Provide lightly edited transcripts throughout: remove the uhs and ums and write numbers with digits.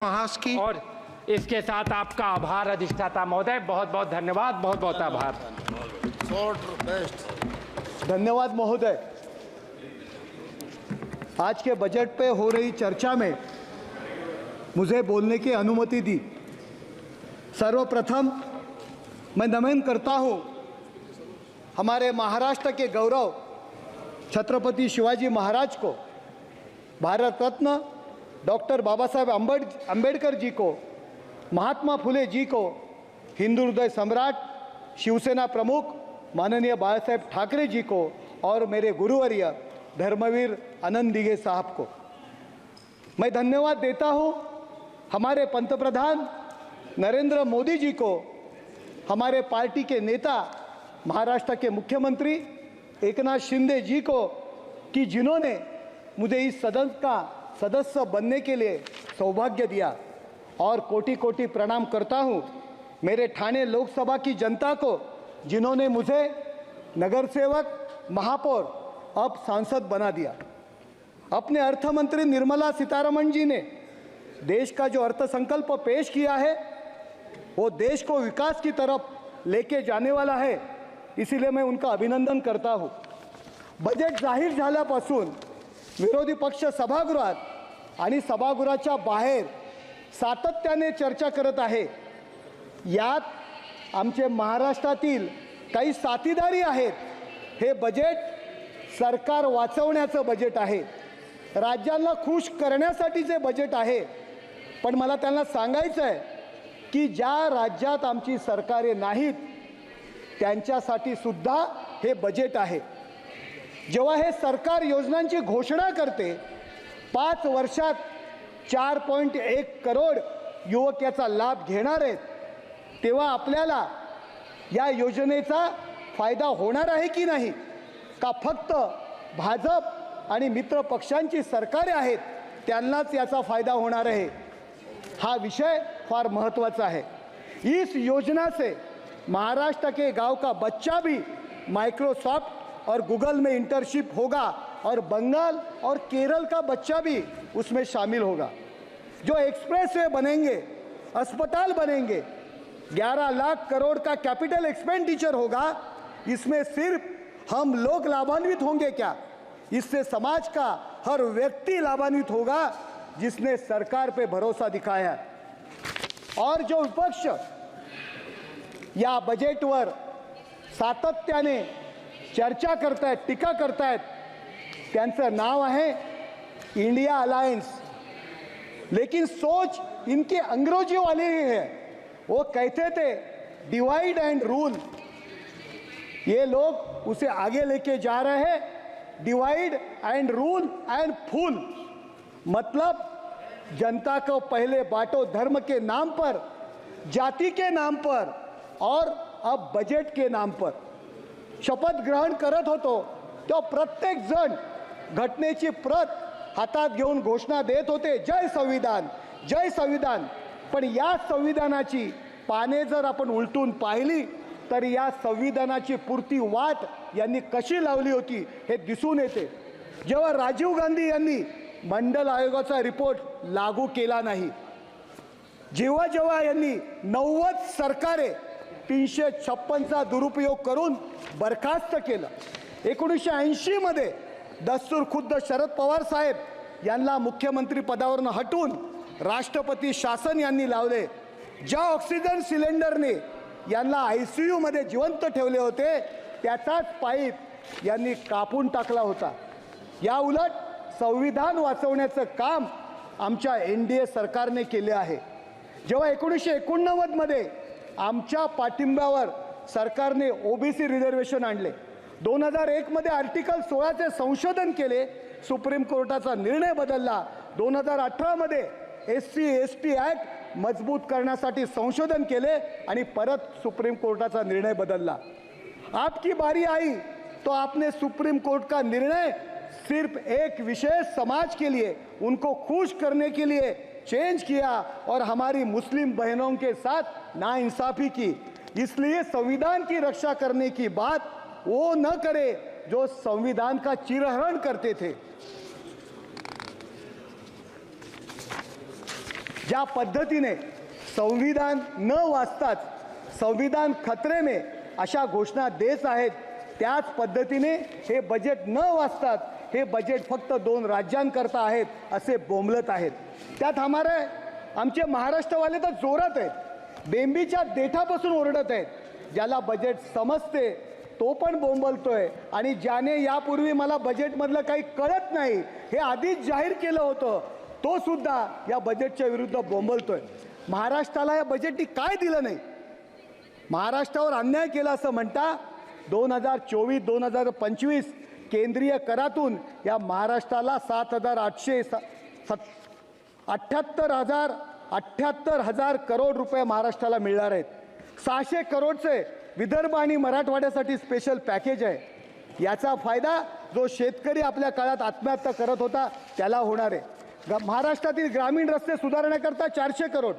महास की और इसके साथ आपका आभार अधिष्ठाता महोदय, बहुत बहुत धन्यवाद, बहुत बहुत आभार। धन्यवाद महोदय। आज के बजट पे हो रही चर्चा में मुझे बोलने की अनुमति दी। सर्वप्रथम मैं नमन करता हूं हमारे महाराष्ट्र के गौरव छत्रपति शिवाजी महाराज को, भारत रत्न डॉक्टर बाबा साहेब अम्बेडकर जी को, महात्मा फुले जी को, हिंदू हृदय सम्राट शिवसेना प्रमुख माननीय बाला साहेब ठाकरे जी को और मेरे गुरुवर्य धर्मवीर आनंद दिघे साहब को मैं धन्यवाद देता हूं। हमारे पंतप्रधान नरेंद्र मोदी जी को, हमारे पार्टी के नेता महाराष्ट्र के मुख्यमंत्री एकनाथ शिंदे जी को कि जिन्होंने मुझे इस सदन का सदस्य बनने के लिए सौभाग्य दिया, और कोटि कोटि प्रणाम करता हूं मेरे ठाणे लोकसभा की जनता को जिन्होंने मुझे नगर सेवक, महापौर, अब सांसद बना दिया। अपने अर्थ मंत्री निर्मला सीतारमण जी ने देश का जो अर्थसंकल्प पेश किया है वो देश को विकास की तरफ लेके जाने वाला है, इसीलिए मैं उनका अभिनंदन करता हूं। बजेट जाहीर झाल्यापासून विरोधी पक्ष सभागृहात आणि सभागृहाच्या बाहेर सातत्याने चर्चा करत आहे। यात आमचे महाराष्ट्रातील काही साथीदारी आहेत। हे बजेट सरकार वाचवण्याचं बजेट आहे, राज्यांना खुश करण्यासाठीचे बजेट आहे। पण मला त्यांना सांगायचं आहे की ज्या राज्यात आमची सरकारे नाहीत त्यांच्यासाठी सुद्धा हे बजेट आहे। जेव्हा हे सरकार योजनांची घोषणा करते, 5 वर्षात 4.1 करोड युवक याचा लाभ घेणार आहेत, तेव्हा आपल्याला या योजनेचा फायदा होणार आहे की नाही, का फक्त भाजप आणि मित्र पक्षांची सरकारे आहेत त्यांनाच याचा फायदा होणार आहे? हा विषय फार महत्त्वाचा है। इस योजना से महाराष्ट्र के गांव का बच्चा भी माइक्रोसॉफ्ट और गूगल में इंटर्नशिप होगा और बंगाल और केरल का बच्चा भी उसमें शामिल होगा। जो एक्सप्रेसवे बनेंगे, अस्पताल बनेंगे, 11 लाख करोड़ का कैपिटल एक्सपेंडिचर होगा, इसमें सिर्फ हम लोग लाभान्वित होंगे क्या? इससे समाज का हर व्यक्ति लाभान्वित होगा जिसने सरकार पे भरोसा दिखाया है। और जो विपक्ष या बजेटवर सातत्याने चर्चा करतायत, टीका करतायत, त्यांचं नाव आहे इंडिया अलायंस, लेकिन सोच इनकी अंग्रेजी वाली ही है। वो कहते थे डिवाइड एंड रूल, ये लोग उसे आगे लेके जा रहे हैं, डिवाइड एंड रूल एंड फूल, मतलब जनता को पहले बांटो धर्म के नाम पर, जाति के नाम पर, और अब बजट के नाम पर। शपथ ग्रहण करत होतो तो प्रत्येक जण घटनेची प्रत हातात घेऊन घोषणा देत होते, जय संविधान, जय संविधान। पण या संविधानाची पाने जर आपण उलटून पाहिली तर या संविधानाची पुरती वाट यांनी कशी लावली होती हे दिसून येते। जेव्हा राजीव गांधी यांनी मंडल आयोगाचा रिपोर्ट लागू केला नाही, जेव्हा जेव्हा यांनी 90 सरकारे 356चा दुरुपयोग करून बरखास्त केलं, 1980 मध्ये दस्तूर खुद्द शरद पवार साहेब यांना मुख्यमंत्री पदावरून हटवून राष्ट्रपती शासन यांनी लावले। ज्या ऑक्सिजन सिलेंडरने यांना ICU मध्ये जिवंत ठेवले होते त्याचाच पाईप यांनी कापून टाकला होता। या उलट संविधान वाचवण्याचं काम आमच्या NDA सरकारने केले आहे। जेव्हा 1989 मध्ये आमच्या पाठिंब्यावर सरकारने OBC रिझर्वेशन आणले, 2001 मध्ये आर्टिकल 16चे संशोधन केले, सुप्रीम कोर्टाचा निर्णय बदलला, 2018 मध्ये SC/ST ॲक्ट मजबूत करण्यासाठी संशोधन केले आणि परत सुप्रीम कोर्टाचा निर्णय बदलला। आपकी बारी आई तो आपने सुप्रीम कोर्ट का निर्णय सिर्फ एक विशेष समाज के लिए, उनको खुश करने के लिए चेंज किया और हमारी मुस्लिम बहनों के साथ नाइंसाफी की। इसलिए संविधान की रक्षा करने की बात वो न करे जो संविधान का चिरहरण करते थे। ज्या पद्धतीने संविधान न वाचताच संविधान खतरे में अशा घोषणा देत आहेत, त्याच पद्धतीने हे बजेट न वाचतात हे बजेट फक्त 2 राज्यांकरता आहेत असे बोंबलत आहेत। त्यात आमचे महाराष्ट्रवाले तर जोरात आहेत, बेंबीच्या देठापासून ओरडत आहेत। ज्याला बजेट समजते तो पण बोंबलतोय आणि ज्याने यापूर्वी मला बजेटमधलं काही कळत नाही हे आधीच जाहीर केलं होतं तो सुद्धा या बजेटच्या विरुद्ध बोंबलतोय। महाराष्ट्राला या बजेटने काय दिलं नाही, महाराष्ट्रावर अन्याय केला असं म्हणता 2024-2025 केंद्रीय करातून या महाराष्ट्राला 78,000 करोड रुपये महाराष्ट्राला मिळणार आहेत। 600 करोडचे विदर्भ आणि मराठवाड्यासाठी स्पेशल पॅकेज आहे। याचा फायदा जो शेतकरी आपल्या काळात आत्महत्या करत होता त्याला होणार आहे। महाराष्ट्रातील ग्रामीण रस्ते सुधारण्याकरता 400 करोड,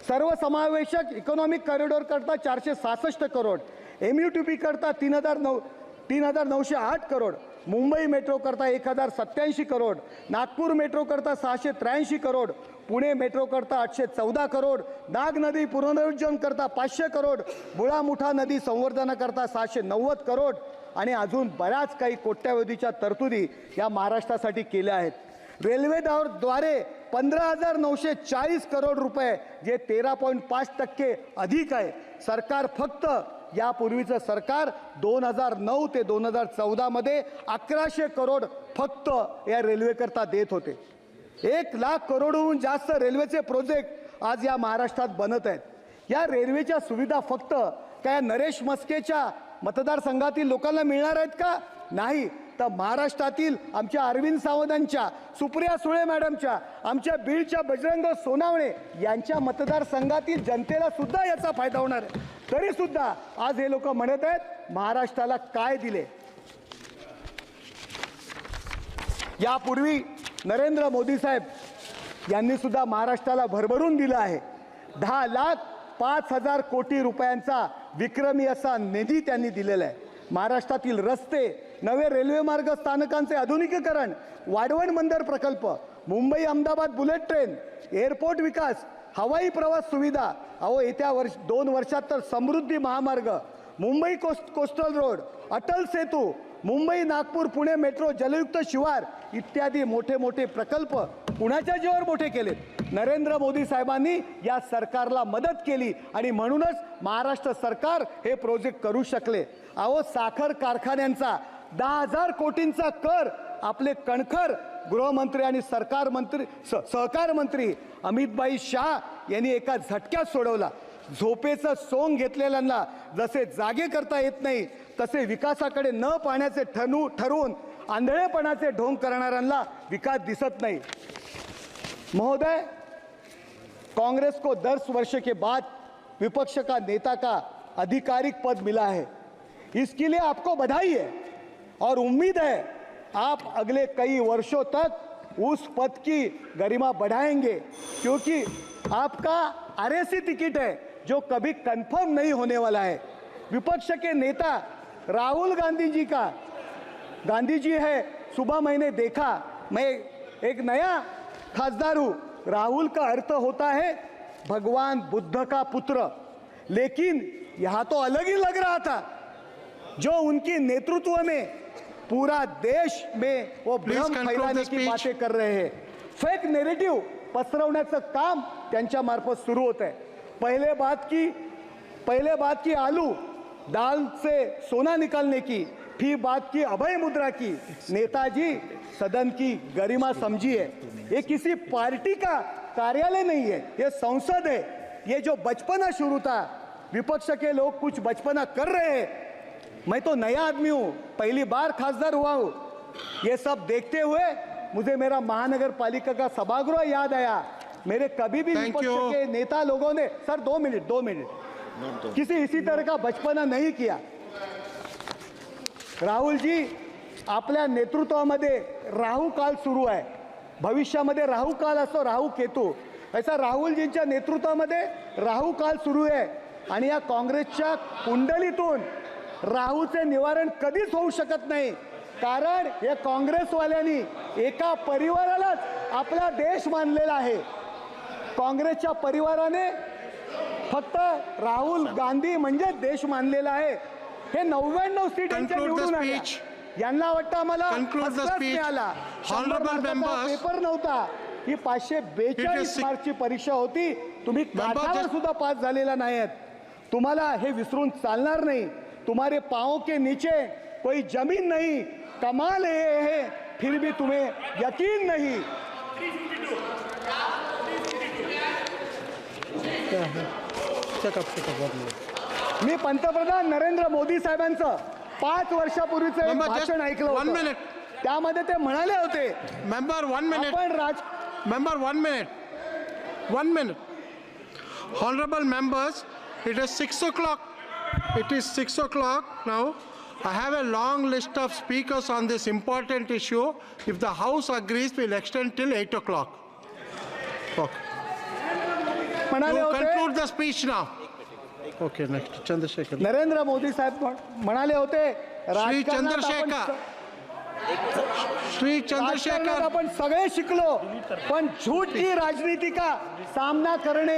सर्वसमावेशक इकॉनॉमिक कॉरिडॉर करता 466 करोड, MUTP करता 3,908 करोड, मुंबई मेट्रो करता 1,087 करोड, नागपूर मेट्रो करता 683 करोड, पुणे मेट्रो करता 814 करोड, नाग नदी पुनरुज्जीवन करता 500 करोड, बुळा मुठा नदी संवर्धन करता 690 करोड आणि अजून बऱ्याच काही कोट्यावधीच्या तरतुदी या महाराष्ट्रासाठी केल्या आहेत। रेल्वेद्वारे 15,940 करोड रुपये जे 13.5% अधिक आहे। सरकार फक्त यापूर्वीचं सरकार 2009 ते 2014 मध्ये 1,100 करोड फक्त या रेल्वेकरता देत होते। 1,00,000 करोडहून जास्त रेल्वेचे प्रोजेक्ट आज या महाराष्ट्रात बनत आहेत। या रेल्वेच्या सुविधा फक्त काय नरेश मस्केच्या मतदारसंघातील लोकांना मिळणार आहेत का? नाही, तर महाराष्ट्रातील आमच्या अरविंद सावंतांच्या, सुप्रिया सुळे मॅडमच्या, आमच्या बीडच्या बजरंग सोनावणे यांच्या मतदारसंघातील जनतेला सुद्धा याचा फायदा होणार आहे। तरी सुद्धा आज हे लोक म्हणत आहेत महाराष्ट्राला काय दिले। यापूर्वी नरेंद्र मोदी साहेब यांनी सुद्धा महाराष्ट्राला भरभरून दिलं आहे। 10,05,000 कोटी रुपयांचा विक्रमी असा निधी त्यांनी दिलेला आहे। महाराष्ट्रातील रस्ते, नवे रेल्वे मार्ग स्थानकांचे आधुनिकीकरण, वाढवण बंदर प्रकल्प, Mumbai Ahmedabad bullet train, airport विकास, हवाई प्रवास सुविधा, येत्या 2 वर्षात तर Samruddhi Mahamarg, Mumbai coastal road, Atal Setu, Mumbai Nagpur Pune metro, Jalyukt Shivar इत्यादी मोठे मोठे प्रकल्प कुणाच्या जीवावर मोठे केलेत? नरेंद्र मोदी साहेबांनी या सरकारला मदत केली आणि म्हणूनच महाराष्ट्र सरकार हे प्रोजेक्ट करू शकले। साखर कारखान्यांचा 10,000 कोटींचा कर आपले कणखर गृहमंत्री आणि सहकार मंत्री अमितभाई शाह यांनी एका झटक्यात सोडवला। झोपेचं सोंग घेतलेल्यांना जसे जागे करता येत नाही तसे विकासाकडे न पाहण्याचे ठरवून आंधळेपणाचे ढोंग करणाऱ्यांना विकास दिसत नाही। महोदय, कांग्रेस को 10 वर्ष के बाद विपक्ष का नेता का आधिकारिक पद मिला है, इसके लिए आपको बधाई है और उम्मीद है आप अगले कई वर्षों तक उस पद की गरिमा बढ़ाएंगे, क्योंकि आपका RAC टिकट है जो कभी कंफर्म नहीं होने वाला है। विपक्ष के नेता राहुल गांधी जी है, सुबह मैंने देखा, मैं एक नया खासदार हूँ, राहुल का अर्थ होता है भगवान बुद्ध का पुत्र, लेकिन यहाँ तो अलग ही लग रहा था। जो उनके नेतृत्व में पूरा देश में वो भ्रम फैलाने की बातें कर रहे हैं, फेक नैरेटिव पसरवण्याचं काम त्यांच्या मार्फत सुरू होत है। पहले बात की आलू दाल से सोना निकालने की, फिर बात की अभय मुद्रा की। नेताजी सदन की गरिमा समझिए, ये किसी पार्टी का कार्यालय नहीं है, ये संसद है। ये जो बचपना शुरू था, विपक्ष के लोग कुछ बचपना कर रहे हैं। मैं तो नया आदमी हूँ, पहली बार खासदार हुआ हूँ। ये सब देखते हुए मुझे मेरा महानगर पालिका का सभागृह याद आया। मेरे कभी भी विपक्ष के नेता लोगों ने, सर 2 मिनट किसी इसी तरह का बचपना नहीं किया। राहुल जी, आपल्या नेतृत्वामध्ये राहू काल सुरू आहे, भविष्यामध्ये राहू काल असतो, राहू केतू, ऐसा राहुलजींच्या नेतृत्वामध्ये राहू काल सुरू आहे आणि या काँग्रेसच्या कुंडलीतून राहूचे निवारण कधीच होऊ शकत नाही, कारण या काँग्रेसवाल्यांनी एका परिवारालाच आपला देश मानलेला आहे। काँग्रेसच्या परिवाराने फक्त राहुल गांधी म्हणजे देश मानलेला आहे. हे 99 सीट यांच्या Conclude the निवडून आल्या. speech. यांना वाटतं आम्हाला Conclude the हसरत speech. मिळाला. 100 Honorable मार्काचा members. पेपर नव्हता. ही 542 It is- मार्कची परीक्षा होती. तुम्ही काठावर just- सुद्धा पास झालेला नाहीत. तुम्हाला हे विसरून चालणार नाही. तुम्हारे पाँव के नीचे कोई जमीन नहीं. कमाल है फिर भी तुम्हें यकीन नहीं. मी पंतप्रधान नरेंद्र मोदी साहेबांचं 5 वर्षापूर्वीचं एक Member, just भाषण ऐकलं 1 होतं. minute. त्यामध्ये ते म्हणाले होते Member, 1 minute. आपण Member, 1 minute. 1 minute. Honorable members, it is 6 o'clock. It is 6 o'clock now. I have a long list of speakers on this important issue. If the House agrees, we'll extend till 8 o'clock. Okay. म्हणाले You होते conclude the speech now. Okay, next. Chandrasekhar. Narendra Modi साहेब म्हणाले होते राजकारणात Chandrashekhar. Shri राजकारणात Chandrasekhar. आपण सगळे शिकलो पण झूठ की राजनीति का सामना करणे.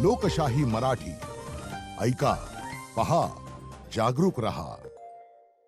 लोकशाही मराठी ऐका पहा जागरूक रहा.